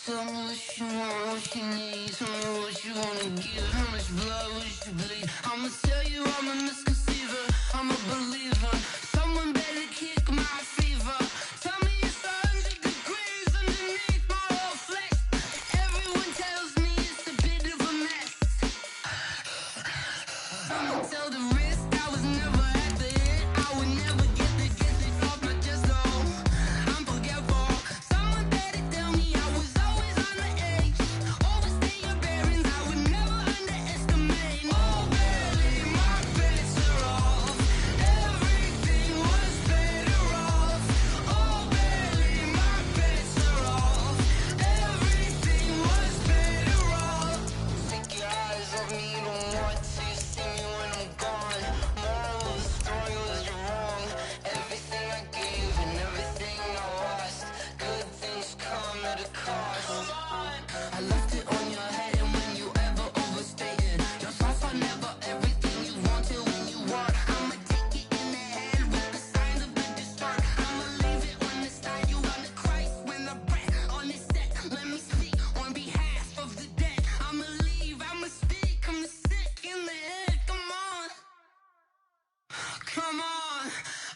Tell me what you want, what you need. Tell me what you wanna give. How much blood would you bleed? I'ma tell you I'm a misconceiver. I'm a believer. Someone better kick my fever. Tell me it's 100 degrees underneath my whole flesh. Everyone tells me it's a bit of a mess. I'ma tell the risk I was never at the end. I would never get it off my chest though. I'm forgetful. Someone better tell me I was always on the edge. Overstay your bearings, I would never underestimate. Oh barely, my bets are off. Everything was better off. Oh barely, my bets are off. Everything was better off. Take your eyes off me, don't want to see me when I'm gone. Moral of the story was you're wrong. Everything I gave and everything I lost. Good things come at a cost. I left it on your head, and when you ever overstated your thoughts are never everything you wanted when you want. I'ma take it in the head with the signs of the distort. I'ma leave it on the side. You on the Christ when the breath on the set. Let me speak on behalf of the dead. I'ma leave, I'ma speak. I'm sick in the head. Come on, come on.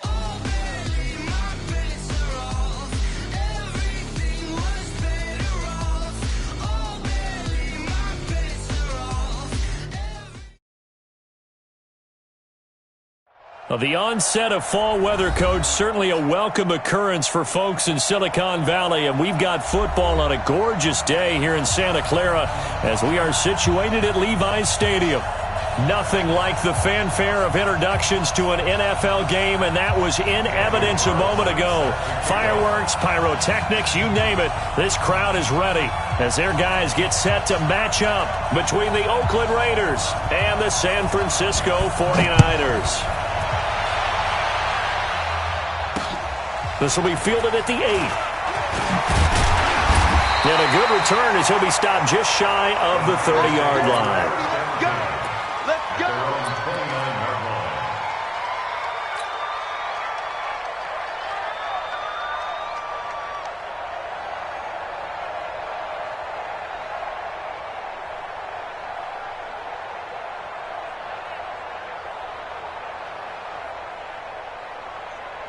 Oh, barely, my bets are off. Everything was better off. Oh, barely, my bets are off. Well, the onset of fall weather, Coach, certainly a welcome occurrence for folks in Silicon Valley, and we've got football on a gorgeous day here in Santa Clara as we are situated at Levi's Stadium. Nothing like the fanfare of introductions to an NFL game, and that was in evidence a moment ago. Fireworks, pyrotechnics, you name it. This crowd is ready as their guys get set to match up between the Oakland Raiders and the San Francisco 49ers. This will be fielded at the 8. And a good return as he'll be stopped just shy of the 30-yard line.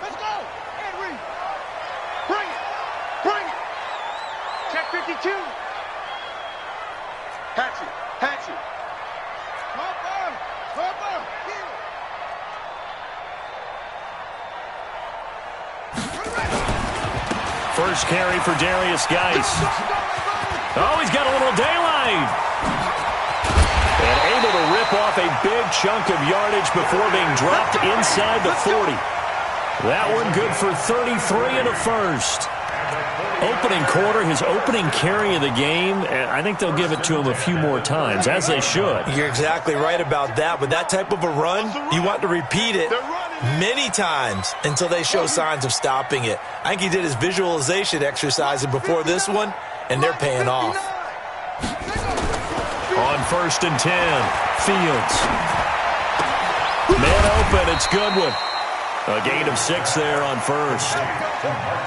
Let's go! Henry! Bring it! Bring it! Check 52! Hatchet! Hatchet! Hopper! Hopper! Here! First carry for Darius Geis. Oh, he's got a little daylight. And able to rip off a big chunk of yardage before being dropped inside the 40. That one good for 33 and a first. Opening quarter, his opening carry of the game, and I think they'll give it to him a few more times, as they should. You're exactly right about that. With that type of a run, you want to repeat it many times until they show signs of stopping it. I think he did his visualization exercise before this one, and they're paying off. On 1st and 10, Fields. Man open, it's Goodwin. A gain of 6 there on first.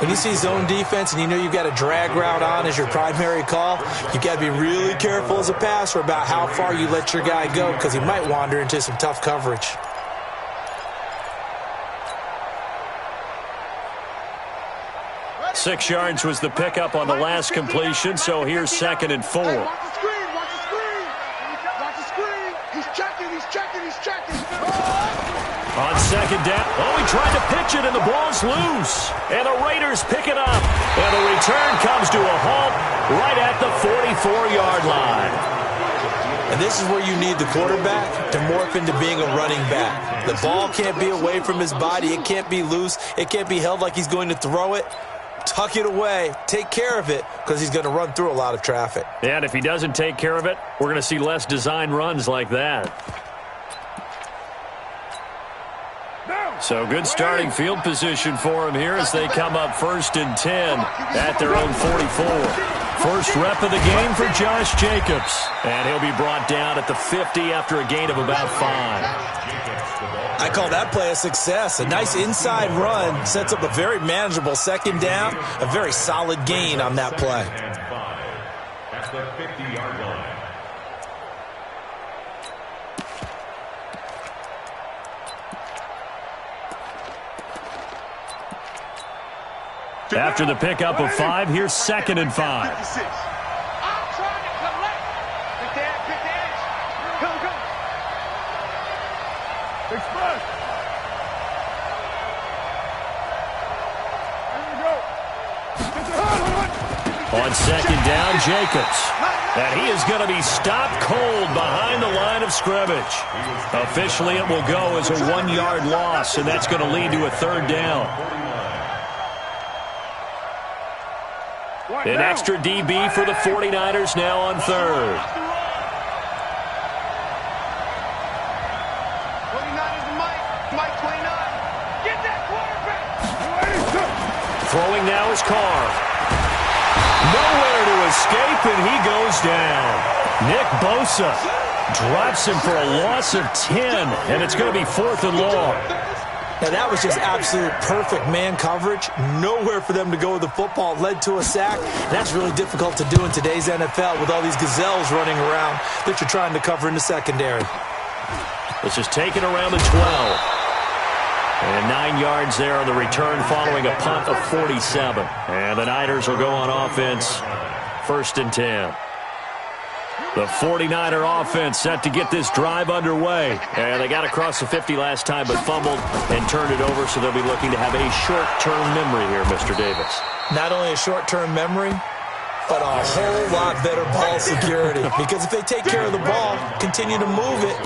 When you see zone defense and you know you've got a drag route on as your primary call, you've got to be really careful as a passer about how far you let your guy go because he might wander into some tough coverage. Six yards was the pickup on the last completion, so here's 2nd and 4. Hey, watch the screen! Watch the screen! Watch the screen! He's checking! He's checking! He's checking! On 2nd down, oh, he tried to pitch it, and the ball's loose. And the Raiders pick it up. And the return comes to a halt right at the 44-yard line. And this is where you need the quarterback to morph into being a running back. The ball can't be away from his body. It can't be loose. It can't be held like he's going to throw it. Tuck it away. Take care of it because he's going to run through a lot of traffic. Yeah, and if he doesn't take care of it, we're going to see less design runs like that. So good starting field position for him here as they come up 1st and 10 at their own 44. First rep of the game for Josh Jacobs. And he'll be brought down at the 50 after a gain of about 5. I call that play a success. A nice inside run sets up a very manageable second down. A very solid gain on that play. At the 50-yard line. After the pickup of 5, here's 2nd and 5. I'm trying to collect. Pick the edge. Go. Express. There we go. On 2nd down, Jacobs. And he is going to be stopped cold behind the line of scrimmage. Officially, it will go as a 1-yard loss, and that's going to lead to a 3rd down. An extra DB for the 49ers now on 3rd. 49ers and Mike 29. Get that quarterback. Throwing now is Carr. Nowhere to escape, and he goes down. Nick Bosa drops him for a loss of 10, and it's going to be 4th and long. Now, that was just absolute perfect man coverage. Nowhere for them to go with the football. Led to a sack. That's really difficult to do in today's NFL with all these gazelles running around that you're trying to cover in the secondary. This is taken around the 12. And 9 yards there on the return following a punt of 47. And the Niners will go on offense, 1st and 10. The 49er offense set to get this drive underway. And they got across the 50 last time but fumbled and turned it over, so they'll be looking to have a short-term memory here, Mr. Davis. Not only a short-term memory, but a whole lot better ball security. Because if they take care of the ball, continue to move it,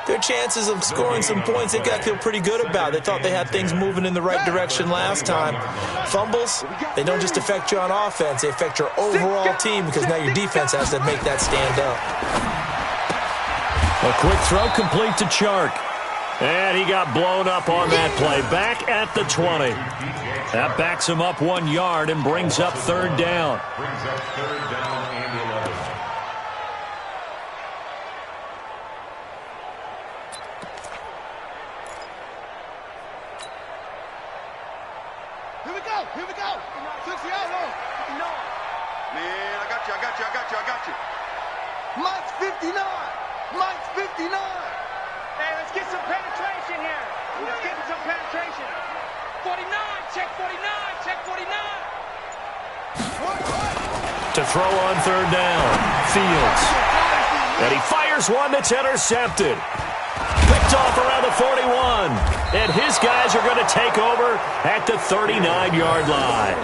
their chances of scoring some points, they got to feel pretty good about. They thought they had things moving in the right direction last time. Fumbles, they don't just affect you on offense, they affect your overall team because now your defense has to make that stand up. A quick throw complete to Chark. And he got blown up on that play. Back at the 20. That backs him up 1 yard and brings up 3rd down. Brings up 3rd down and 11. Here we go. 60 out low. Man, I got you. Mike's 59. Hey, let's get some penetration here. Let's get some penetration. 49, check 49. To throw on 3rd down, Fields. And he fires one that's intercepted. Picked off around the 41. And his guys are going to take over at the 39-yard line.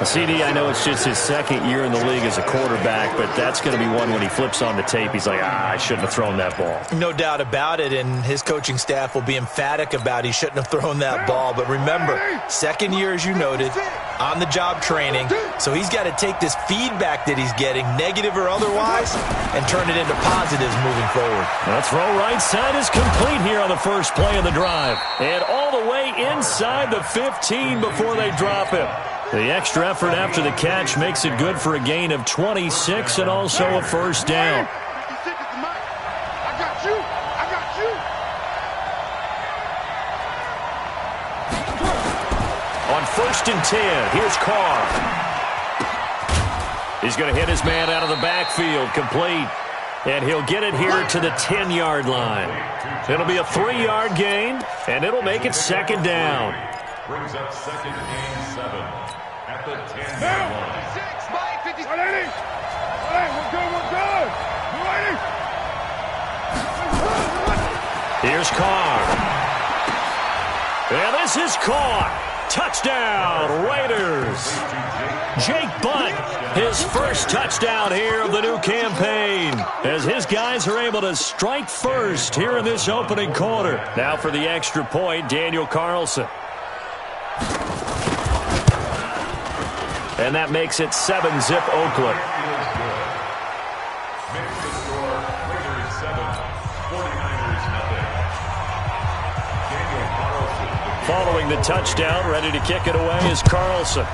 CD, I know it's just his 2nd year in the league as a quarterback, but that's going to be one when he flips on the tape. He's like, I shouldn't have thrown that ball. No doubt about it, and his coaching staff will be emphatic about he shouldn't have thrown that ball. But remember, 2nd year, as you noted, on-the-job training, so he's got to take this feedback that he's getting, negative or otherwise, and turn it into positives moving forward. The throw right side is complete here on the first play of the drive. And all the way inside the 15 before they drop him. The extra effort after the catch makes it good for a gain of 26 and also a 1st down. I got you. On 1st and 10, here's Carr. He's going to hit his man out of the backfield, complete. And he'll get it here to the 10-yard line. It'll be a 3-yard gain, and it'll make it 2nd down. Brings up 2nd and 7 at the 10-yard line. 56, Mike, 50. We're good. Here's Carr. And this is caught. Touchdown, Raiders. Jake Butt, his first touchdown here of the new campaign, as his guys are able to strike first here in this opening quarter. Now for the extra point, Daniel Carlson. And that makes it 7-zip Oakland. Makes the score Raiders 7, 49ers nothing. Daniel Carlson. Following the touchdown, ready to kick it away is Carlson.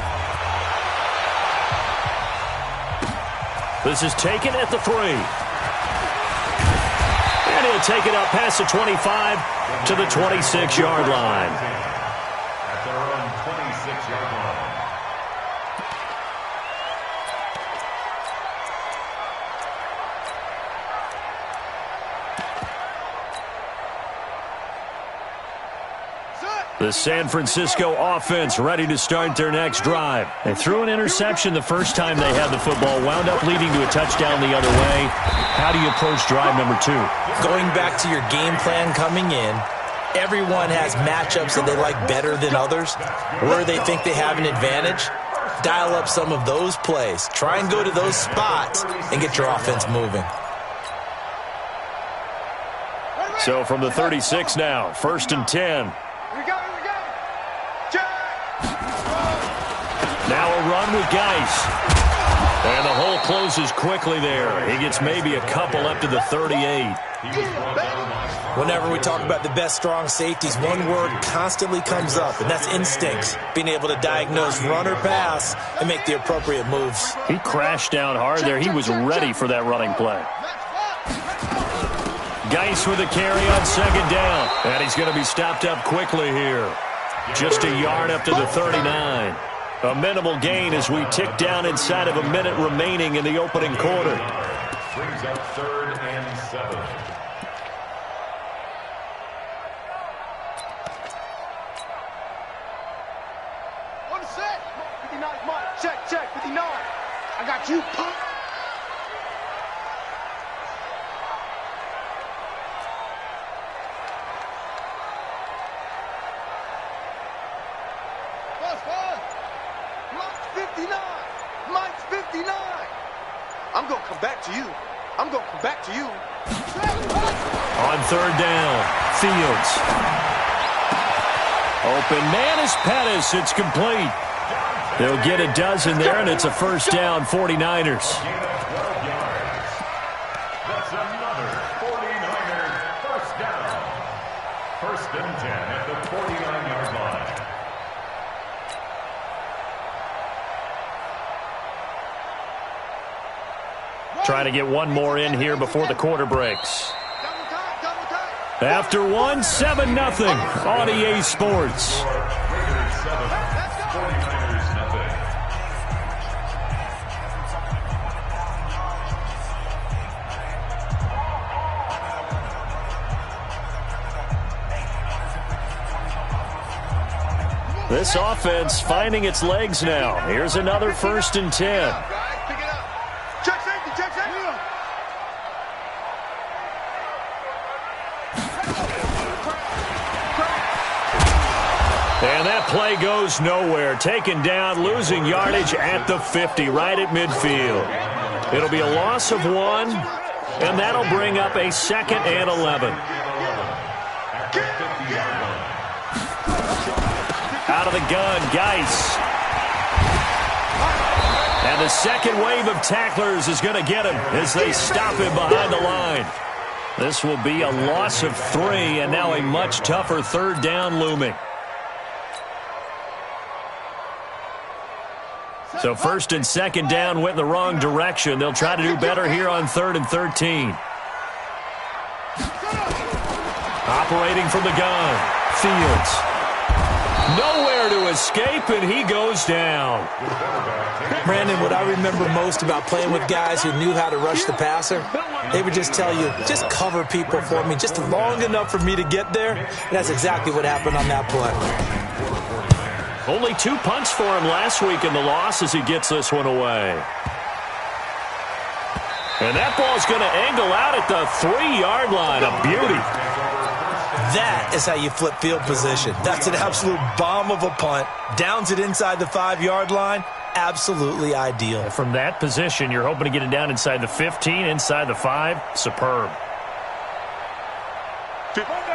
This is taken at the 3. And he'll take it up past the 25 to the 26-yard line. At their own 26-yard line. The San Francisco offense ready to start their next drive. They threw an interception the first time they had the football, wound up leading to a touchdown the other way. How do you approach drive number 2? Going back to your game plan coming in, everyone has matchups that they like better than others, where they think they have an advantage. Dial up some of those plays. Try and go to those spots and get your offense moving. So from the 36 now, 1st and 10. Now a run with Geis. And the hole closes quickly there. He gets maybe a couple up to the 38. Whenever we talk about the best strong safeties, one word constantly comes up, and that's instincts. Being able to diagnose run or pass and make the appropriate moves. He crashed down hard there. He was ready for that running play. Geis with a carry on 2nd down. And he's going to be stopped up quickly here. Just a yard up to the 39. A minimal gain as we tick down inside of a minute remaining in the opening quarter. Brings up 3rd and 7. On the set. 59, Mike. Check, 59. I got you, punk. Mike's 59. I'm going to come back to you. I'm going to come back to you. On 3rd down, Fields. Open man is Pettis. It's complete. They'll get a dozen there, and it's a 1st down, 49ers. That's another 49er 1st down. 1st and 10 at the 49-yard line. Trying to get one more in here before the quarter breaks. After one, 7-0 on EA Sports. Raiders 7, 49ers nothing. This offense finding its legs now. Here's another 1st and 10. And that play goes nowhere. Taken down, losing yardage at the 50, right at midfield. It'll be a loss of 1, and that'll bring up a 2nd and 11. Out of the gun, Geis. And the second wave of tacklers is going to get him as they stop him behind the line. This will be a loss of 3, and now a much tougher 3rd down looming. So 1st and 2nd down went in the wrong direction. They'll try to do better here on 3rd and 13. Operating from the gun, Fields. Nowhere to escape, and he goes down. Brandon, what I remember most about playing with guys who knew how to rush the passer, they would just tell you, just cover people for me just long enough for me to get there. And that's exactly what happened on that play. Only 2 punts for him last week in the loss as he gets this one away. And that ball's going to angle out at the 3-yard line. A beauty. That is how you flip field position. That's an absolute bomb of a punt. Downs it inside the 5-yard line. Absolutely ideal. From that position, you're hoping to get it down inside the 15, inside the 5. Superb.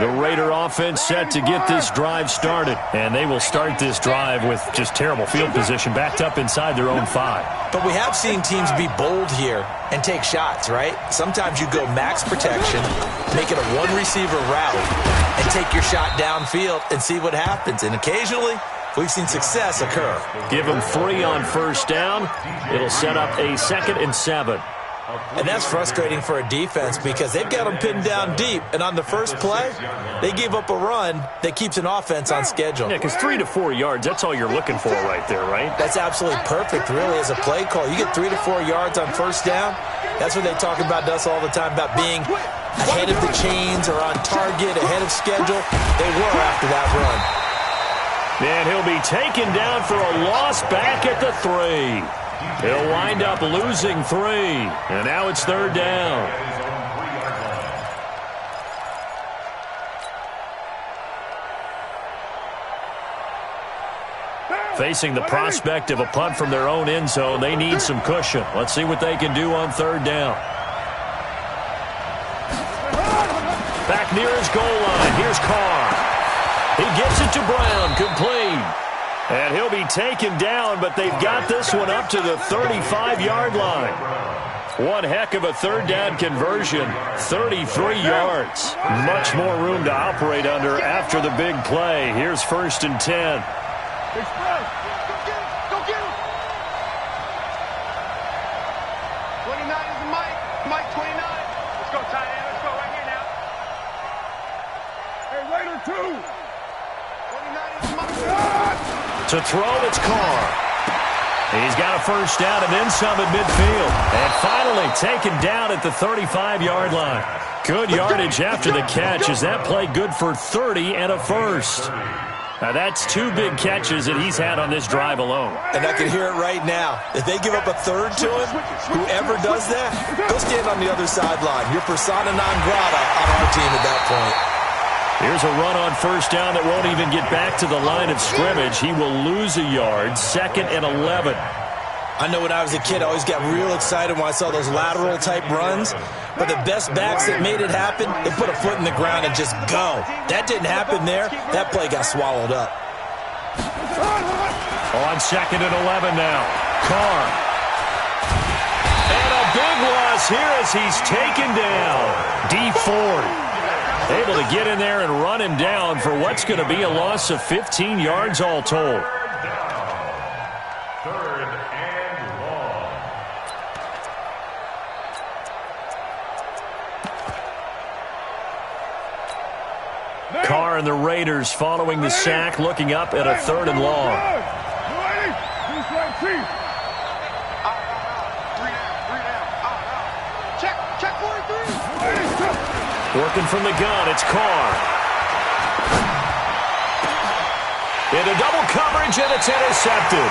The Raider offense set to get this drive started. And they will start this drive with just terrible field position, backed up inside their own 5. But we have seen teams be bold here and take shots, right? Sometimes you go max protection, make it a one-receiver route, and take your shot downfield and see what happens. And occasionally, we've seen success occur. Give them 3 on 1st down. It'll set up a 2nd and 7. And that's frustrating for a defense because they've got them pinned down deep. And on the first play, they gave up a run that keeps an offense on schedule. Yeah, because 3 to 4 yards, that's all you're looking for right there, right? That's absolutely perfect, really, as a play call. You get 3 to 4 yards on first down. That's what they talk about to us all the time, about being ahead of the chains or on target, ahead of schedule. They were after that run. And he'll be taken down for a loss back at the 3. He'll wind up losing 3. And now it's third down. Facing the prospect of a punt from their own end zone, they need some cushion. Let's see what they can do on third down. Back near his goal line. Here's Carr. He gets it to Brown. Complete. And he'll be taken down, but they've got this one up to the 35-yard line. One heck of a third down conversion. 33 yards. Much more room to operate under after the big play. Here's 1st and 10. Express. Go get him. 29 is the Mike. Mike 29. Let's go, tight end. Let's go right here now. Hey, Raider 2. 29 is the Mike. To throw, it's Carr. He's got a first down and then some at midfield. And finally taken down at the 35-yard line. Good yardage after the catch. Is that play good for 30 and a first? Now that's 2 big catches that he's had on this drive alone. And I can hear it right now. If they give up a third to him, whoever does that, go stand on the other sideline. You're persona non grata on our team at that point. Here's a run on first down that won't even get back to the line of scrimmage. He will lose a yard. 2nd and 11. I know when I was a kid, I always got real excited when I saw those lateral-type runs. But the best backs that made it happen, they put a foot in the ground and just go. That didn't happen there. That play got swallowed up. On 2nd and 11 now. Carr. And a big loss here as he's taken down. D. Ford able to get in there and run him down for what's going to be a loss of 15 yards all told. Carr and the Raiders following the sack, looking up at a 3rd and long. Check 43. Working from the gun, it's Carr. Into double coverage, and it's intercepted.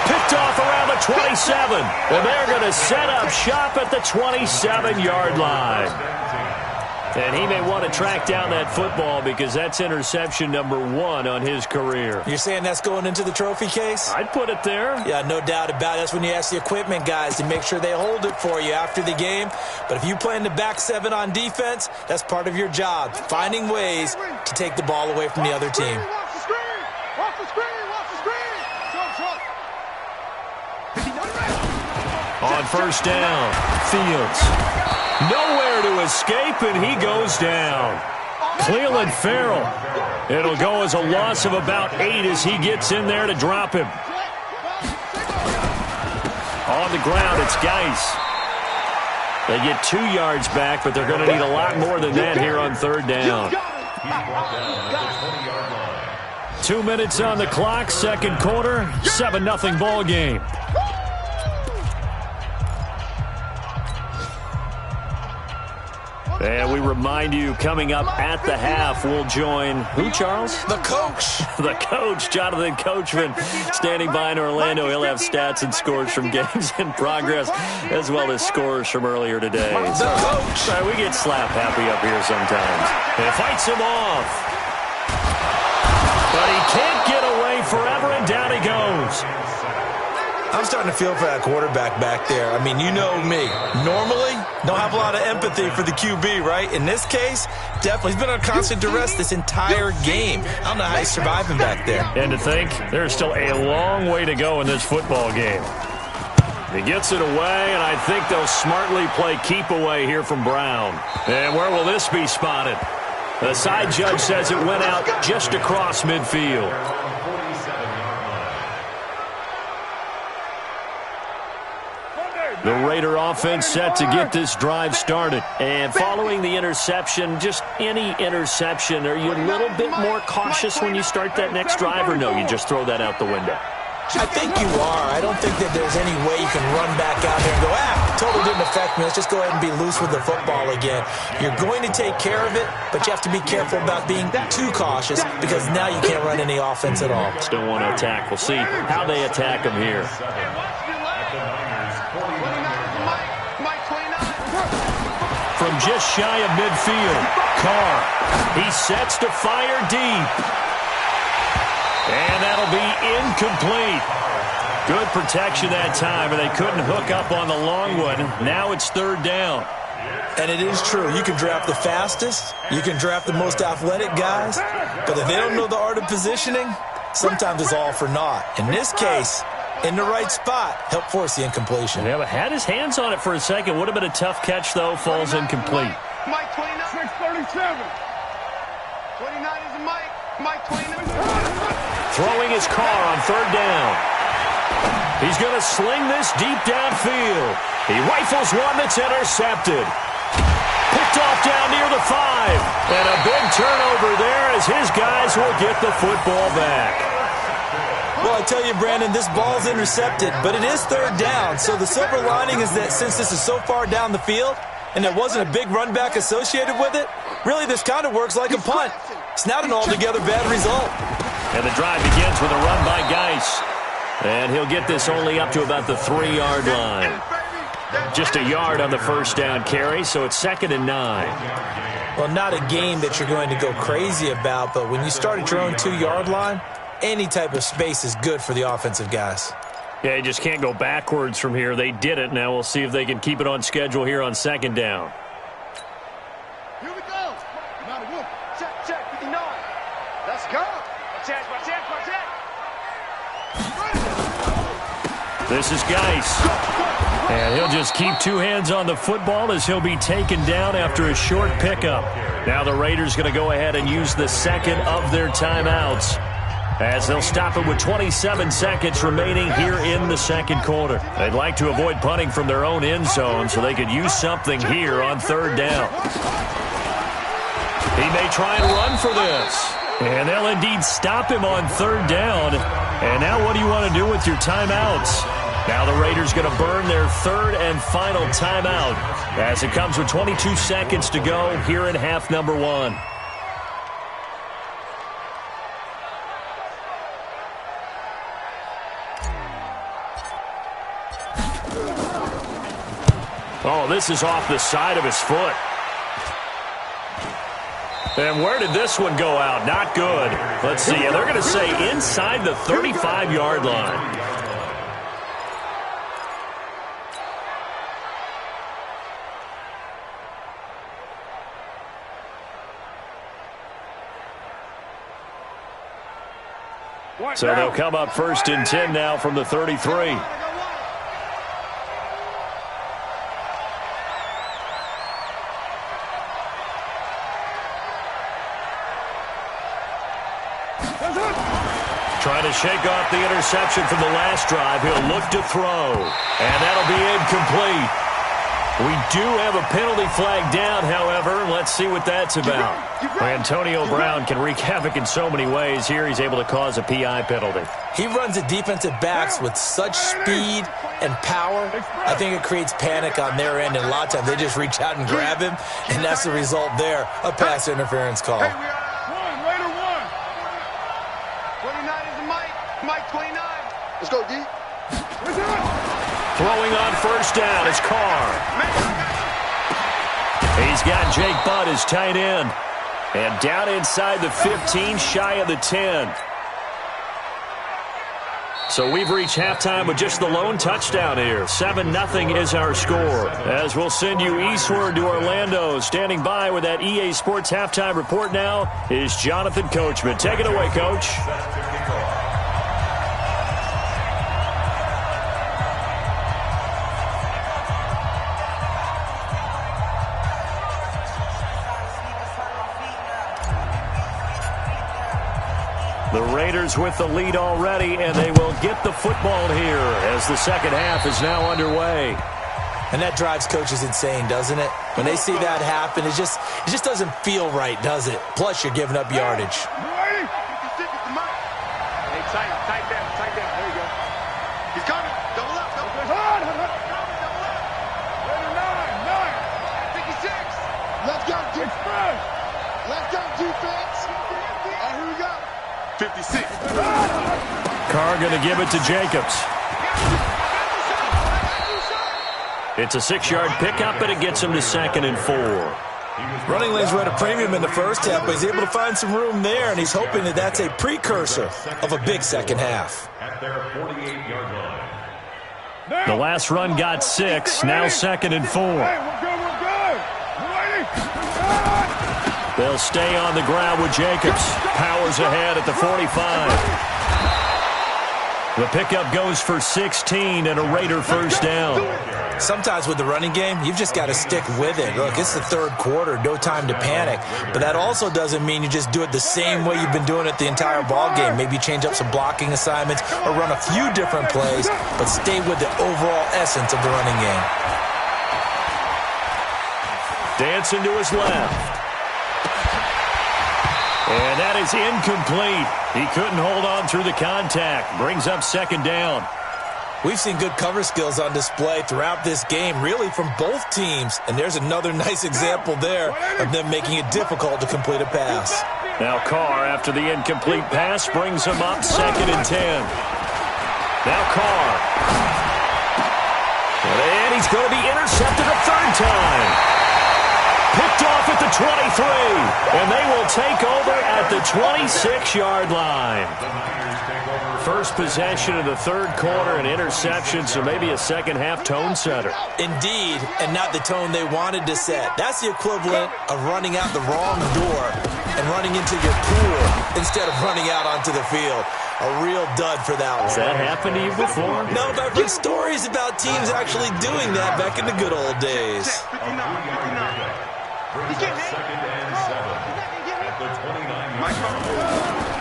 Picked off around the 27. And they're going to set up shop at the 27-yard line. And he may want to track down that football because that's interception number 1 on his career. You're saying that's going into the trophy case? I'd put it there. Yeah, no doubt about it. That's when you ask the equipment guys to make sure they hold it for you after the game. But if you play in the back 7 on defense, that's part of your job, finding ways to take the ball away from the other team. Watch the screen. Watch the screen. Watch the screen. On first down, Fields. Nowhere to escape, and he goes down. Cleveland Farrell. It'll go as a loss of about 8 as he gets in there to drop him. On the ground, it's Geis. They get 2 yards back, but they're going to need a lot more than that here on third down. 2 minutes on the clock, second quarter, 7-0 ball game. And we remind you, coming up at the half, we'll join who, Charles? The coach. The coach, Jonathan Coachman, standing by in Orlando. He'll have stats and scores from games in progress, as well as scores from earlier today. The coach. We get slap happy up here sometimes. And it fights him off. But he can't get away forever, and down he goes. I'm starting to feel for that quarterback back there. I mean, you know me. Normally, don't have a lot of empathy for the QB, right? In this case, definitely. He's been under constant duress this entire game. I don't know how he's surviving back there. And to think, there's still a long way to go in this football game. He gets it away, and I think they'll smartly play keep away here from Brown. And where will this be spotted? The side judge says it went out just across midfield. The Raider offense set to get this drive started. And following the interception, just any interception, are you a little bit more cautious when you start that next drive, or no, you just throw that out the window? I think you are. I don't think that there's any way you can run back out there and go, totally didn't affect me. Let's just go ahead and be loose with the football again. You're going to take care of it, but you have to be careful about being too cautious because now you can't run any offense at all. Still want to attack. We'll see how they attack them here. From just shy of midfield, Carr. He sets to fire deep. And that'll be incomplete. Good protection that time, and they couldn't hook up on the long one. Now it's third down. And it is true. You can draft the fastest. You can draft the most athletic guys. But if they don't know the art of positioning, sometimes it's all for naught. In this case, in the right spot, help force the incompletion. Yeah, but had his hands on it for a second. Would have been a tough catch, though. Falls incomplete. Mike 29. 637. 29 is Mike. Mike 29. Throwing his car on third down. He's going to sling this deep downfield. He rifles one that's intercepted. Picked off down near the 5. And a big turnover there as his guys will get the football back. Well, I tell you, Brandon, this ball's intercepted, but it is third down. So the silver lining is that since this is so far down the field and there wasn't a big run back associated with it, really this kind of works like a punt. It's not an altogether bad result. And the drive begins with a run by Geis. And he'll get this only up to about the 3-yard line. Just a yard on the first down carry, so it's 2nd and 9. Well, not a game that you're going to go crazy about, but when you start at your own 2-yard line, any type of space is good for the offensive guys. Yeah, you just can't go backwards from here. They did it. Now we'll see if they can keep it on schedule here on 2nd down. Here we go. Not a whoop. Check, check, 59. Let's go. Check, check, check. This is Geis. And he'll just keep 2 hands on the football as he'll be taken down after a short pickup. Now the Raiders going to go ahead and use the second of their timeouts, as they'll stop it with 27 seconds remaining here in the second quarter. They'd like to avoid punting from their own end zone so they could use something here on third down. He may try and run for this. And they'll indeed stop him on third down. And now what do you want to do with your timeouts? Now the Raiders going to burn their third and final timeout as it comes with 22 seconds to go here in half number 1. Oh, this is off the side of his foot. And where did this one go out? Not good. Let's see. They're going to say inside the 35-yard line. So they'll come up 1st and 10 now from the 33. Trying to shake off the interception from the last drive. He'll look to throw. And that'll be incomplete. We do have a penalty flag down, however. Let's see what that's about. Antonio Brown can wreak havoc in so many ways. Here he's able to cause a PI penalty. He runs at defensive backs with such speed and power. I think it creates panic on their end, and a lot of times they just reach out and grab him, and that's the result there, a pass interference call. Let's go, D. Throwing on first down is Carr. He's got Jake Butt as tight end. And down inside the 15, shy of the 10. So we've reached halftime with just the lone touchdown here. 7-0 is our score. As we'll send you eastward to Orlando. Standing by with that EA Sports halftime report now is Jonathan Coachman. Take it away, Coach. The Raiders with the lead already, and they will get the football here as the second half is now underway. And that drives coaches insane, doesn't it? When they see that happen, it just doesn't feel right, does it? Plus, you're giving up yardage. Hey, tight down. There you go. He's coming. Double up. Double up. 56. Let's go, defense. Let's go, defense. And here we go. 56. Carr going to give it to Jacobs. It's a 6-yard pickup, and it gets him to 2nd and 4. Running lanes were at a premium in the first half, but he's able to find some room there, and he's hoping that that's a precursor of a big second half. At their 48-yard line. The last run got 6, now 2nd and 4. They'll stay on the ground with Jacobs. Powers ahead at the 45. The pickup goes for 16 and a Raider first down. Sometimes with the running game, you've just got to stick with it. Look, it's the third quarter, no time to panic. But that also doesn't mean you just do it the same way you've been doing it the entire ball game. Maybe change up some blocking assignments or run a few different plays, but stay with the overall essence of the running game. Dancing to his left. And that is incomplete. He couldn't hold on through the contact. Brings up 2nd down. We've seen good cover skills on display throughout this game, really from both teams. And there's another nice example there of them making it difficult to complete a pass. Now Carr, after the incomplete pass, brings him up 2nd and 10. Now Carr. And he's going to be intercepted a 3rd time. Picked off at the 23, and they will take over at the 26-yard line. First possession of the third quarter, an interception, so maybe a second-half tone setter. Indeed, and not the tone they wanted to set. That's the equivalent of running out the wrong door and running into your pool instead of running out onto the field. A real dud for that one. Has that happened to you before? No, but I've read stories about teams actually doing that back in the good old days. Brings up 2nd and 7 at the 29-yard line.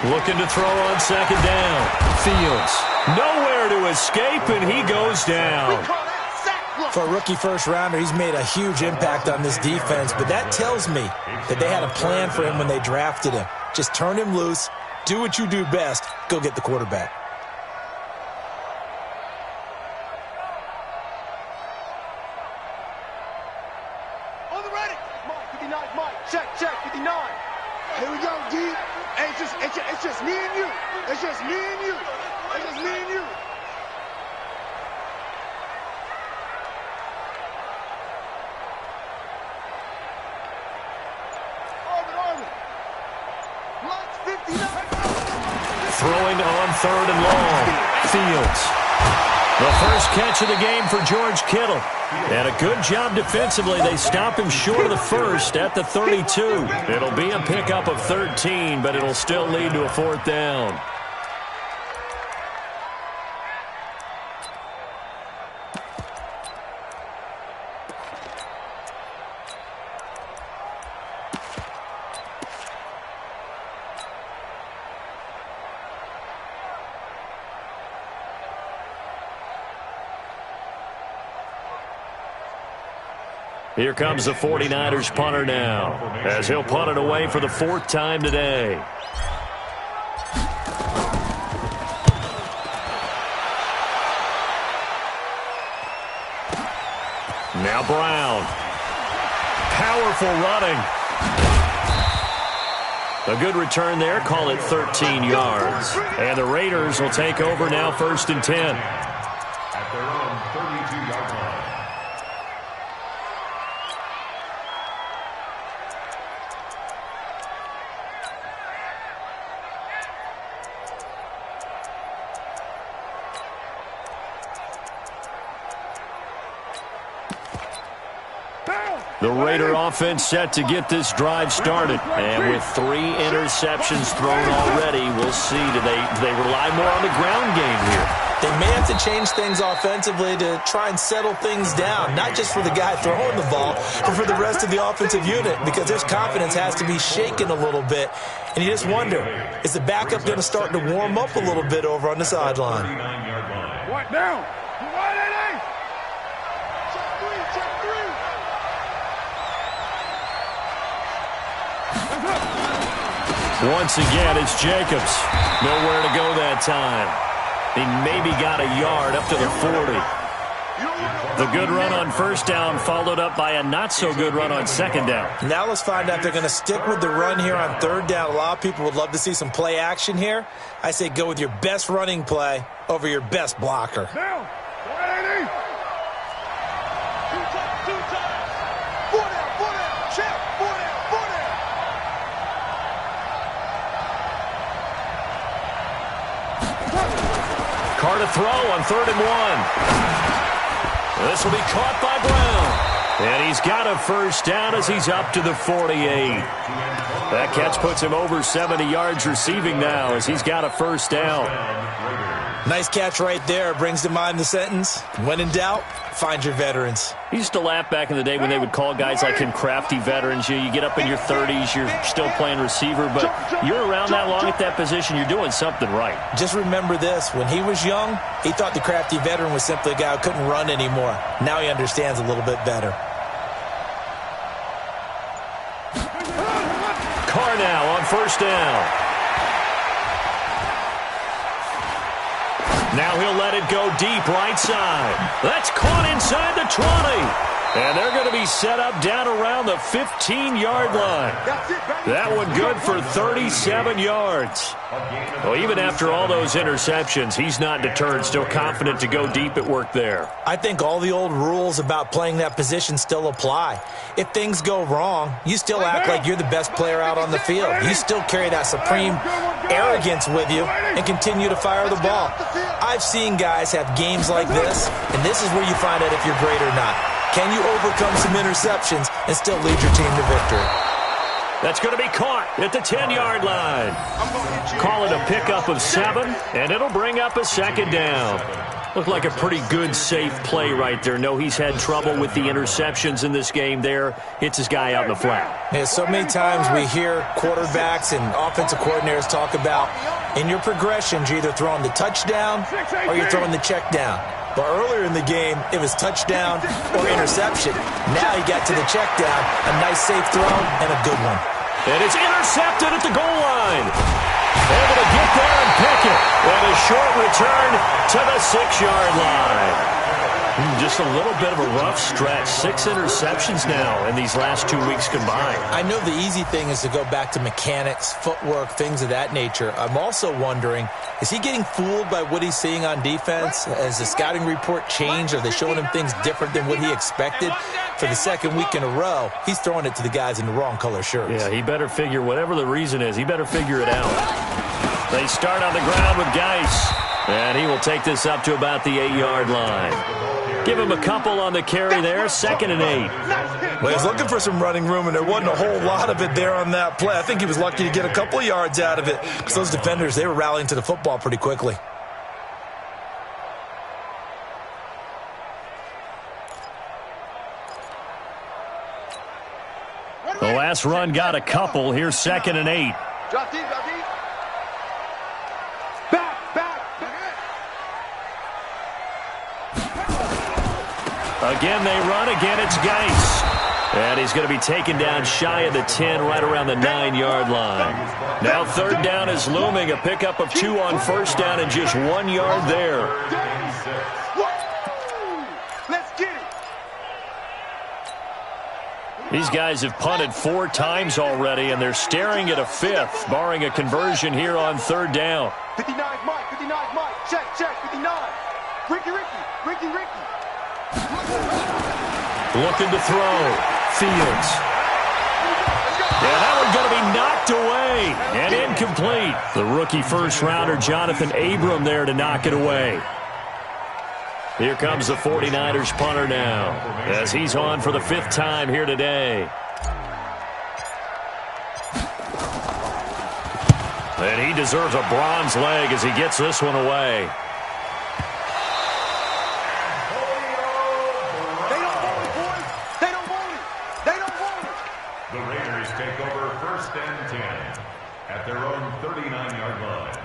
Looking to throw on 2nd down. Fields. Nowhere to escape, and he goes down. For a rookie first-rounder, he's made a huge impact on this defense, but that tells me that they had a plan for him when they drafted him. Just turn him loose, do what you do best, go get the quarterback. Check, 59. Here we go, D. Hey, it's just me and you. It's just me and you. It's just me and you. Arvin. Lunch 59. Throwing on 3rd and long. Fields. The first catch of the game for George Kittle. And a good job defensively. They stop him short of the first at the 32. It'll be a pickup of 13, but it'll still lead to a 4th down. Here comes the 49ers punter now, as he'll punt it away for the 4th time today. Now Brown. Powerful running. A good return there, call it 13 yards. And the Raiders will take over now 1st and 10. At their own 32-yard line. The Raider offense set to get this drive started. And with 3 interceptions thrown already, we'll see. Do they rely more on the ground game here? They may have to change things offensively to try and settle things down, not just for the guy throwing the ball, but for the rest of the offensive unit, because their confidence has to be shaken a little bit. And you just wonder, is the backup going to start to warm up a little bit over on the sideline? What down? Once again, it's Jacobs. Nowhere to go that time. He maybe got a yard up to the 40. The good run on first down followed up by a not-so-good run on second down. Now let's find out if they're going to stick with the run here on third down. A lot of people would love to see some play action here. I say go with your best running play over your best blocker. Down. 180. Two times. Four down. Check. Four down. Carr to throw on 3rd and 1. This will be caught by Brown. And he's got a first down as he's up to the 48. That catch puts him over 70 yards receiving now as he's got a first down. Nice catch right there. Brings to mind the sentence, when in doubt, find your veterans. He used to laugh back in the day when they would call guys like him crafty veterans. You get up in your 30s, you're still playing receiver, but you're around that long at that position, you're doing something right. Just remember this. When he was young, he thought the crafty veteran was simply a guy who couldn't run anymore. Now he understands a little bit better. Carr now on first down. Now he'll let it go deep right side. That's caught inside the 20. And they're going to be set up down around the 15-yard line. That one good for 37 yards. Well, even after all those interceptions, he's not deterred, still confident to go deep at work there. I think all the old rules about playing that position still apply. If things go wrong, you still act like you're the best player out on the field. You still carry that supreme arrogance with you and continue to fire the ball. I've seen guys have games like this, and this is where you find out if you're great or not. Can you overcome some interceptions and still lead your team to victory? That's going to be caught at the 10-yard line. Call it a pickup of 7, and it'll bring up a second down. Looked like a pretty good, safe play right there. No, he's had trouble with the interceptions in this game there. Hits his guy out in the flat. Yeah, so many times we hear quarterbacks and offensive coordinators talk about in your progressions, you're either throwing the touchdown or you're throwing the check down. But earlier in the game, it was touchdown or interception. Now he got to the check down, a nice safe throw, and a good one. And it's intercepted at the goal line. Able to get there and pick it. And a short return to the 6-yard line. Just a little bit of a rough stretch. 6 interceptions now in these last 2 weeks combined. I know the easy thing is to go back to mechanics, footwork, things of that nature. I'm also wondering, is he getting fooled by what he's seeing on defense? Has the scouting report changed? Are they showing him things different than what he expected? For the second week in a row, he's throwing it to the guys in the wrong color shirts. Yeah, he better figure, whatever the reason is, he better figure it out. They start on the ground with Geis, and he will take this up to about the 8-yard line. Give him a couple on the carry there, 2nd and 8. Well, he's looking for some running room, and there wasn't a whole lot of it there on that play. I think he was lucky to get a couple of yards out of it because those defenders, they were rallying to the football pretty quickly. The last run got a couple. Here's 2nd and 8. Drop deep. Again, they run. Again, it's Geis. And he's going to be taken down shy of the 10, right around the 9-yard line. Now 3rd down is looming. A pickup of 2 on first down and just 1 yard there. Let's get it. These guys have punted 4 times already, and they're staring at a 5th, barring a conversion here on 3rd down. 59 Mike. Check, 59. Ricky. Looking to throw. Fields. Yeah, that one's going to be knocked away and incomplete. The rookie first-rounder, Jonathan Abram, there to knock it away. Here comes the 49ers punter now as he's on for the 5th time here today. And he deserves a bronze leg as he gets this one away. The Raiders take over 1st and 10 at their own 39-yard line.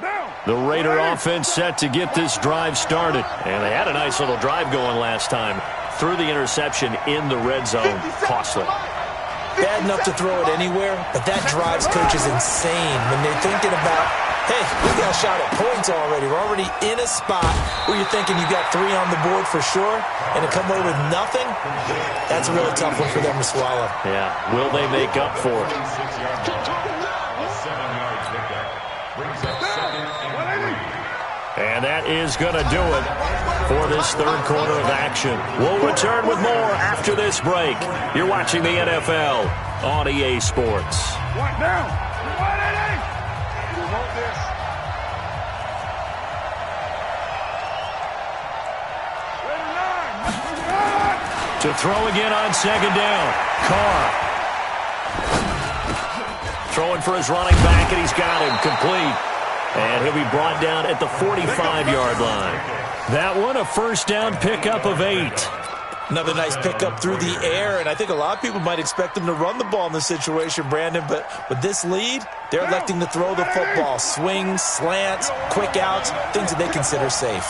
Down. The Raider offense set to get this drive started. And they had a nice little drive going last time. Threw the interception in the red zone. Costly. Bad enough to throw it anywhere, but that drives coaches insane when they're thinking about, hey, we got a shot at points already. We're already in a spot where you're thinking you got 3 on the board for sure, and to come away with nothing, that's a really tough one for them to swallow. Yeah, will they make up for it? And that is going to do it for this third quarter of action. We'll return with more after this break. You're watching the NFL on EA Sports. What now? What it is? You want this? To throw again on second down. Carr. Throwing for his running back, and he's got him complete. And he'll be brought down at the 45-yard line. That one, a first down pickup of 8. Another nice pickup through the air, and I think a lot of people might expect them to run the ball in this situation, Brandon, but with this lead, they're electing to throw the football. Swings, slants, quick outs, things that they consider safe.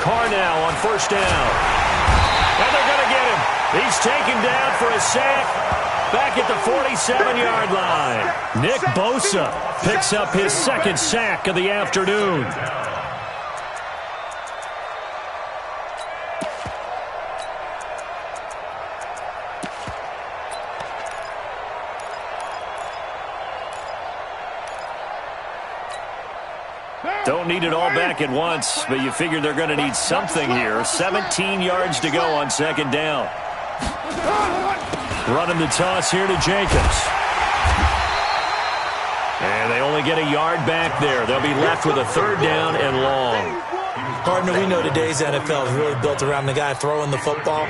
Carr now on first down. And they're going to get him. He's taken down for a sack. Back at the 47-yard line. Nick Bosa picks up his second sack of the afternoon. Don't need it all back at once, but you figure they're going to need something here. 17 yards to go on second down. Running the toss here to Jacobs. And they only get a yard back there. They'll be left with a third down and long. Partner, we know today's NFL is really built around the guy throwing the football.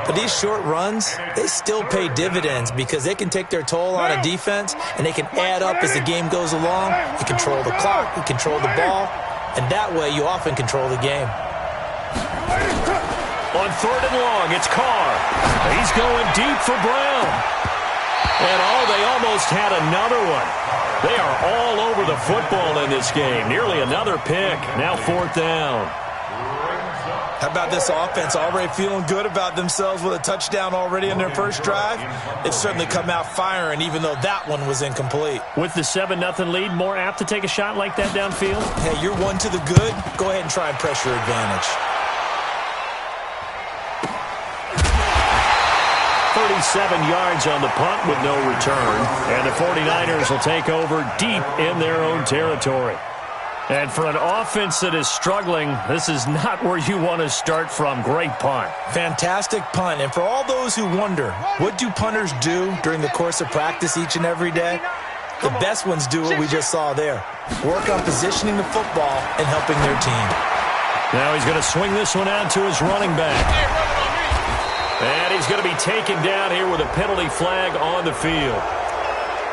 But these short runs, they still pay dividends because they can take their toll on a defense, and they can add up as the game goes along. You control the clock, you control the ball, and that way you often control the game. On third and long, it's Carr. He's going deep for Brown. And they almost had another one. They are all over the football in this game. Nearly another pick. Now fourth down. How about this offense already feeling good about themselves with a touchdown already in their first drive? They've certainly come out firing, even though that one was incomplete. With the 7-0 lead, more apt to take a shot like that downfield? Hey, you're one to the good. Go ahead and try and press your advantage. 37 yards on the punt with no return. And the 49ers will take over deep in their own territory. And for an offense that is struggling, this is not where you want to start from. Great punt. Fantastic punt. And for all those who wonder, what do punters do during the course of practice each and every day? The best ones do what we just saw there. Work on positioning the football and helping their team. Now he's going to swing this one out to his running back. And he's going to be taken down here with a penalty flag on the field.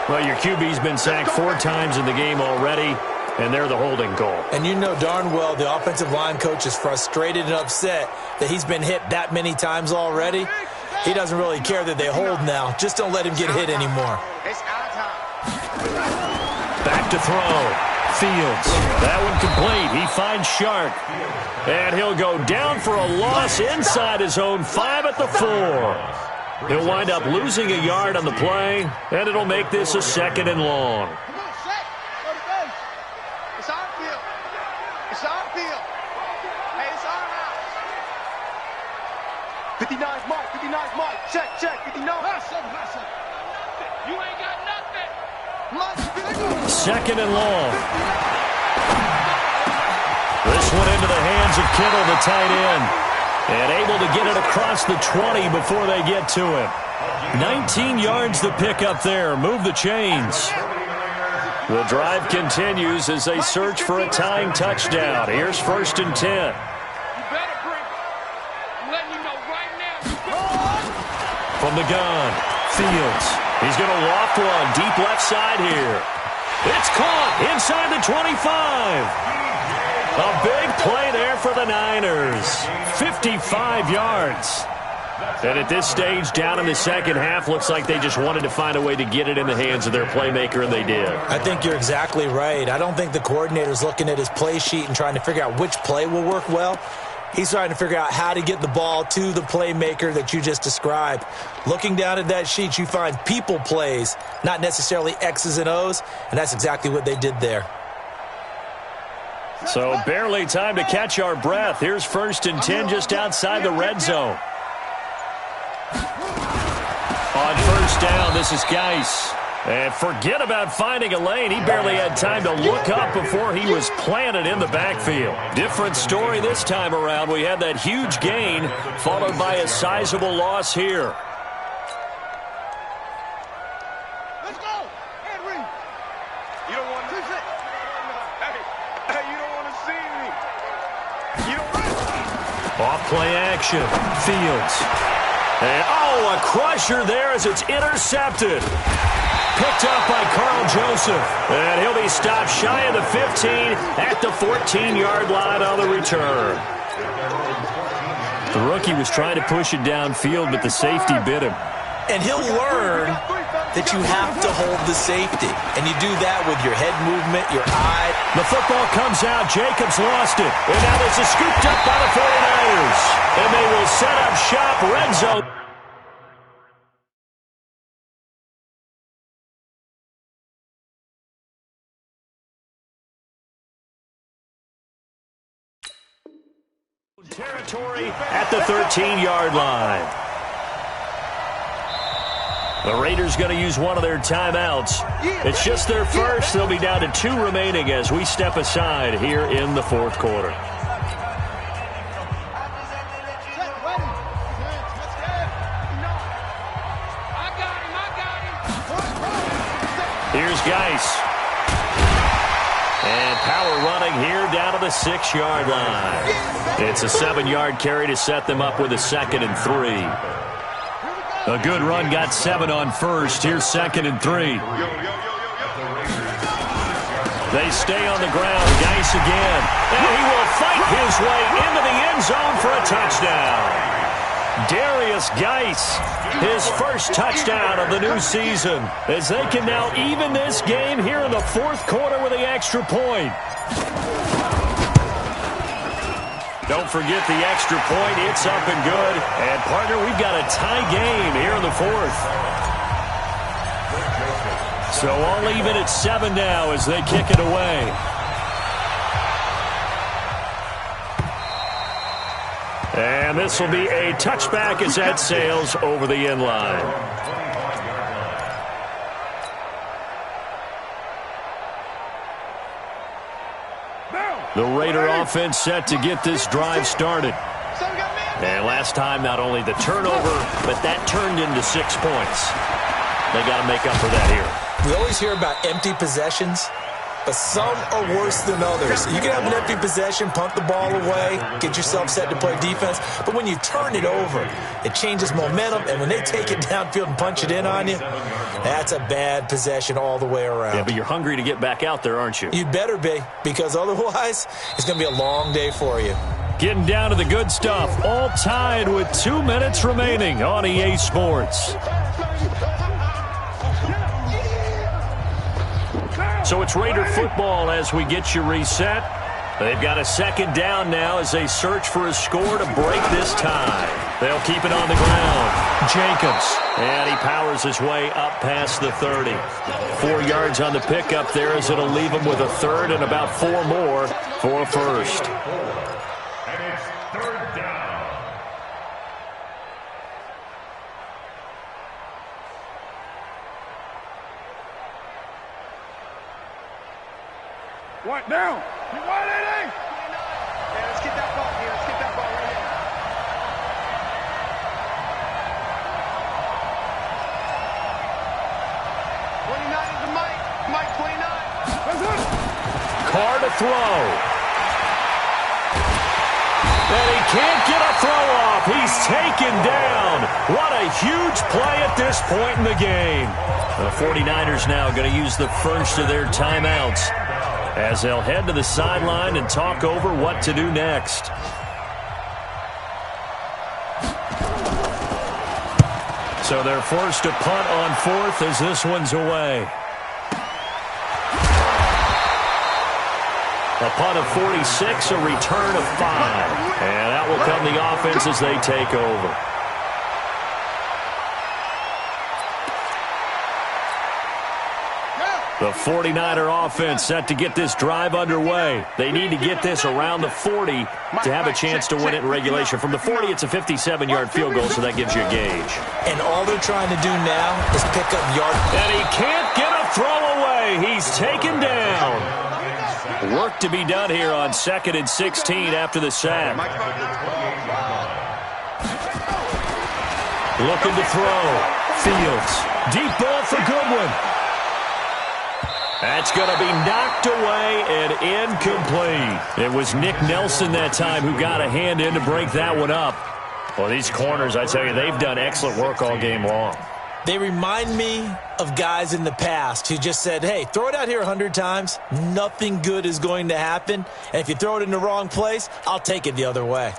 Well, your QB's been sacked 4 times in the game already, and they're the holding call. And you know darn well the offensive line coach is frustrated and upset that he's been hit that many times already. He doesn't really care that they hold now. Just don't let him get hit anymore. Back to throw. Fields. That one complete. He finds Shark. And he'll go down for a loss inside his own 5 at the 4. He'll wind up losing a yard on the play, and it'll make this a second and long. It's our field. It's our field. Hey, it's our house. 59's Mike. 59's Mike. Check, check. 59. You ain't got nothing. Second and long. This one into the hands of Kittle, the tight end. And able to get it across the 20 before they get to him. 19 yards to pick up there. Move the chains. The drive continues as they search for a tying touchdown. Here's first and 10. From the gun, Fields. He's going to loft one deep left side here. It's caught inside the 25. A big play there for the Niners. 55 yards. And at this stage, down in the second half, looks like they just wanted to find a way to get it in the hands of their playmaker, and they did. I think you're exactly right. I don't think the coordinator's looking at his play sheet and trying to figure out which play will work well. He's trying to figure out how to get the ball to the playmaker that you just described. Looking down at that sheet, you find people plays, not necessarily X's and O's, and that's exactly what they did there. So barely time to catch our breath. Here's 1st and 10 just outside the red zone. On 1st down, this is Geis. And forget about finding a lane. He barely had time to look up before he was planted in the backfield. Different story this time around. We had that huge gain followed by a sizable loss here. Let's go. Henry. You don't want to see me. Hey, you don't want to see me. You don't want to. Off play action. Fields. And, a crusher there as it's intercepted. Picked up by Carl Joseph. And he'll be stopped shy of the 15 at the 14-yard line on the return. The rookie was trying to push it downfield, but the safety bit him. And he'll learn that you have to hold the safety. And you do that with your head movement, your eye. The football comes out. Jacobs lost it. And now this is scooped up by the 49ers. And they will set up shop red zone. Territory at the 13-yard line. The Raiders going to use one of their timeouts. It's just their first. They'll be down to 2 remaining as we step aside here in the 4th quarter. Here's Geis. And power running here down to the 6-yard line. It's a 7-yard carry to set them up with a 2nd and 3. A good run got 7 on 1st. Here's 2nd and 3. They stay on the ground. Geis again. And he will fight his way into the end zone for a touchdown. Darius Geis, his first touchdown of the new season, as they can now even this game here in the 4th quarter with the extra point. Don't forget the extra point. It's up and good. And, partner, we've got a tie game here in the 4th. So all even at 7 now as they kick it away. And this will be a touchback as that sails over the end line. The Raider offense set to get this drive started. And last time, not only the turnover, but that turned into 6 points. They got to make up for that here. We always hear about empty possessions, but some are worse than others. You can have an empty possession, punt the ball away, get yourself set to play defense, but when you turn it over, it changes momentum, and when they take it downfield and punch it in on you, that's a bad possession all the way around. Yeah, but you're hungry to get back out there, aren't you? You'd better be, because otherwise, it's going to be a long day for you. Getting down to the good stuff, all tied with 2 minutes remaining on EA Sports. So it's Raider football as we get you reset. They've got a 2nd down now as they search for a score to break this tie. They'll keep it on the ground. Jacobs. And he powers his way up past the 30. 4 yards on the pickup there as it'll leave him with a 3rd and about 4 more for a 1st. And it's 3rd down. What now? You want anything? Yeah, let's get that ball here. Let's get that ball right here. 29 is the Mike. Mike 29. Carr to throw. And he can't get a throw off. He's taken down. What a huge play at this point in the game. The 49ers now going to use the first of their timeouts as they'll head to the sideline and talk over what to do next. So they're forced to punt on fourth as this one's away. A punt of 46, a return of 5. And out will come the offense as they take over. The 49er offense set to get this drive underway. They need to get this around the 40 to have a chance to win it in regulation. From the 40, it's a 57-yard field goal, so that gives you a gauge. And all they're trying to do now is pick up yard. And he can't get a throw away. He's taken down. Work to be done here on 2nd and 16 after the sack. Looking to throw. Fields. Deep ball for Goodwin. That's going to be knocked away and incomplete. It was Nick Nelson that time who got a hand in to break that one up. Well, these corners, I tell you, they've done excellent work all game long. They remind me of guys in the past who just said, hey, throw it out here 100 times. Nothing good is going to happen. And if you throw it in the wrong place, I'll take it the other way.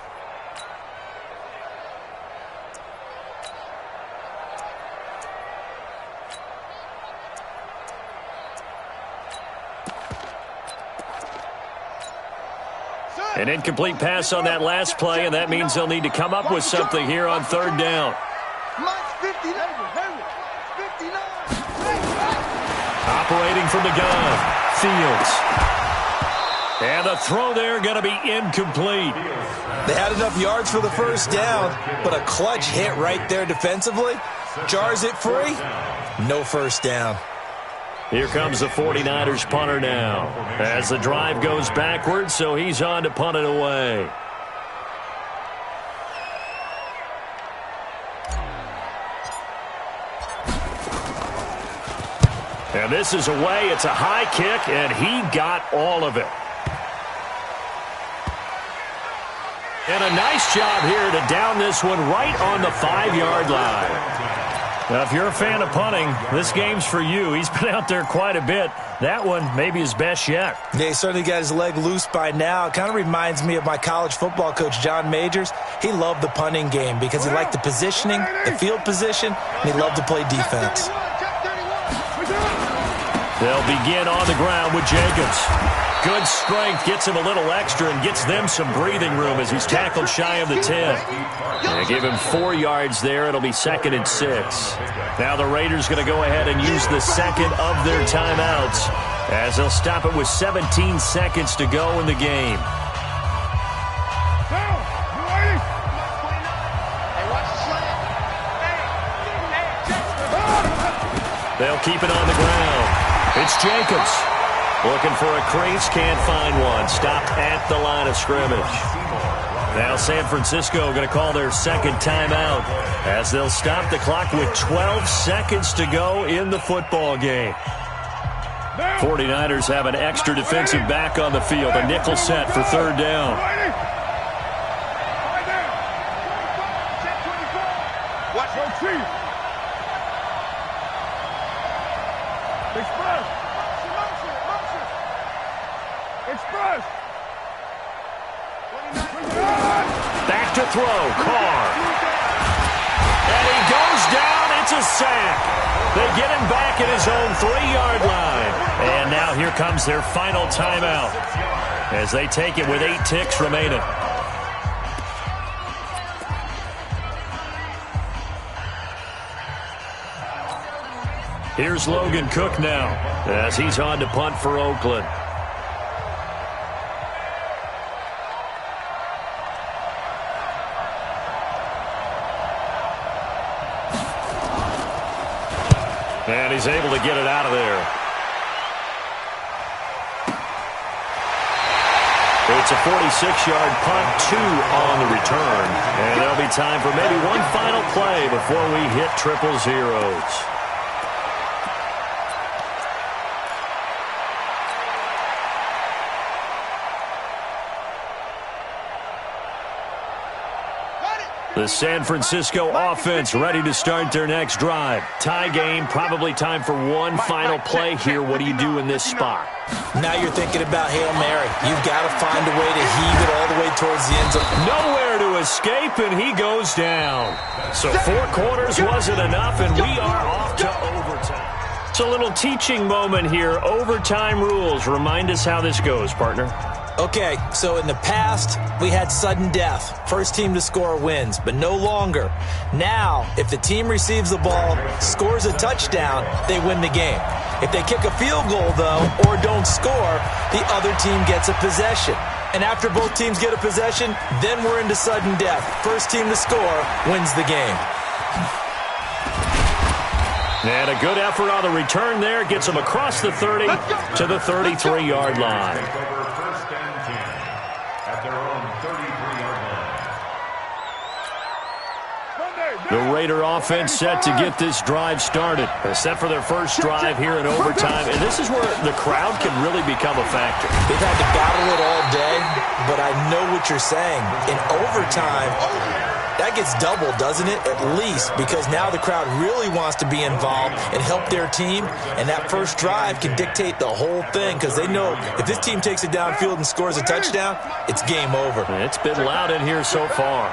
An incomplete pass on that last play, and that means they'll need to come up with something here on 3rd down. Operating from the gun, Fields. And the throw there going to be incomplete. They had enough yards for the first down, but a clutch hit right there defensively. Jars it free. No first down. Here comes the 49ers punter now. As the drive goes backwards, so he's on to punt it away. And this is away. It's a high kick, and he got all of it. And a nice job here to down this one right on the 5-yard line. Now, if you're a fan of punting, this game's for you. He's been out there quite a bit. That one may be his best yet. Yeah, he certainly got his leg loose by now. It kind of reminds me of my college football coach, John Majors. He loved the punting game because he liked the positioning, the field position, and he loved to play defense. They'll begin on the ground with Jacobs. Good strength, gets him a little extra and gets them some breathing room as he's tackled shy of the 10. And give him 4 yards there. It'll be 2nd and 6. Now the Raiders going to go ahead and use the second of their timeouts as they'll stop it with 17 seconds to go in the game. They'll keep it on the ground. It's Jacobs. Looking for a crease, can't find one. Stopped at the line of scrimmage. Now San Francisco going to call their second timeout as they'll stop the clock with 12 seconds to go in the football game. 49ers have an extra defensive back on the field. A nickel set for 3rd down. Back to throw, Carr. And he goes down, it's a sack. They get him back at his own 3-yard line. And now here comes their final timeout as they take it with 8 ticks remaining. Here's Logan Cook now as he's on to punt for Oakland. And he's able to get it out of there. It's a 46-yard punt, 2 on the return. And there'll be time for maybe one final play before we hit triple zeros. The San Francisco offense ready to start their next drive. Tie game, probably time for one final play here. What do you do in this spot? Now you're thinking about Hail Mary. You've got to find a way to heave it all the way towards the end zone. Nowhere to to escape, and he goes down. So 4 quarters wasn't enough, and we are off to overtime. It's a little teaching moment here. Overtime rules. Remind us how this goes, partner. Okay, so in the past, we had sudden death. First team to score wins, but no longer. Now, if the team receives the ball, scores a touchdown, they win the game. If they kick a field goal, though, or don't score, the other team gets a possession. And after both teams get a possession, then we're into sudden death. First team to score wins the game. And a good effort on the return there. Gets them across the 30 to the 33-yard line. The Raider offense set to get this drive started. They're set for their first drive here in overtime. And this is where the crowd can really become a factor. They've had to battle it all day, but I know what you're saying. In overtime, that gets doubled, doesn't it? At least, because now the crowd really wants to be involved and help their team. And that first drive can dictate the whole thing because they know if this team takes it downfield and scores a touchdown, it's game over. It's been loud in here so far.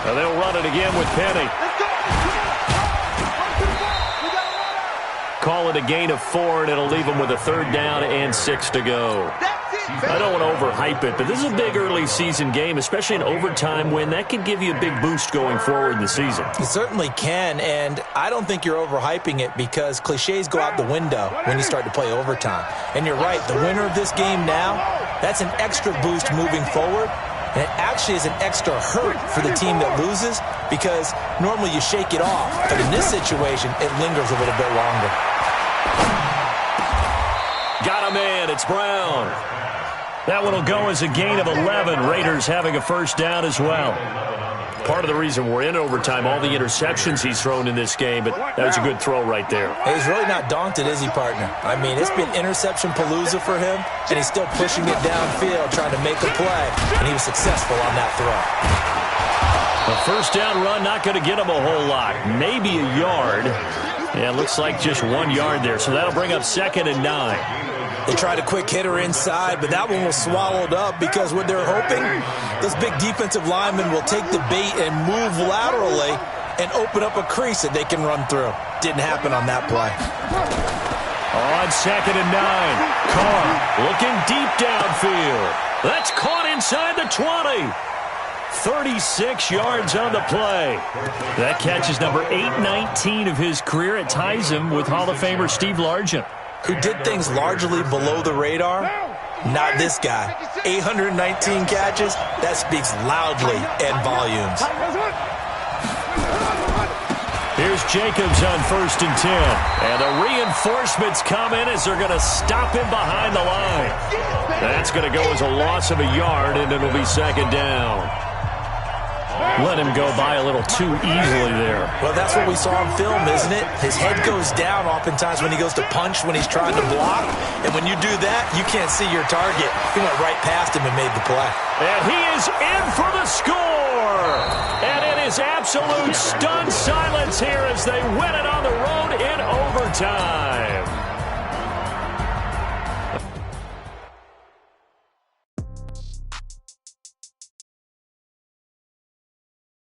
And they'll run it again with Penny. Call it a gain of 4, and it'll leave them with a 3rd down and 6 to go. I don't want to overhype it, but this is a big early season game, especially an overtime win. That can give you a big boost going forward in the season. It certainly can, and I don't think you're overhyping it because cliches go out the window when you start to play overtime. And you're right, the winner of this game now, that's an extra boost moving forward. And it actually is an extra hurt for the team that loses because normally you shake it off. But in this situation, it lingers a little bit longer. Got a man. It's Brown. That one will go as a gain of 11. Raiders having a first down as well. Part of the reason we're in overtime, all the interceptions he's thrown in this game, but that was a good throw right there. He's really not daunted, is he, partner? I mean, it's been interception palooza for him, and he's still pushing it downfield, trying to make a play, and he was successful on that throw. A first down run, not going to get him a whole lot. Maybe a yard. Yeah, it looks like just 1 yard there, so that'll bring up 2nd and 9. They tried a quick hitter inside, but that one was swallowed up because what they're hoping, those big defensive linemen will take the bait and move laterally and open up a crease that they can run through. Didn't happen on that play. On 2nd and 9, Carr looking deep downfield. That's caught inside the 20. 36 yards on the play. That catch is number 819 of his career. It ties him with Hall of Famer Steve Largent, who did things largely below the radar. Not this guy. 819 catches, that speaks loudly and volumes. Here's Jacobs on 1st and 10. And the reinforcements come in as they're going to stop him behind the line. That's going to go as a loss of a yard, and it'll be 2nd down. Let him go by a little too easily there. Well, that's what we saw on film, isn't it? His head goes down oftentimes when he goes to punch, when he's trying to block. And when you do that, you can't see your target. He went right past him and made the play. And he is in for the score. And it is absolute stunned silence here as they win it on the road in overtime.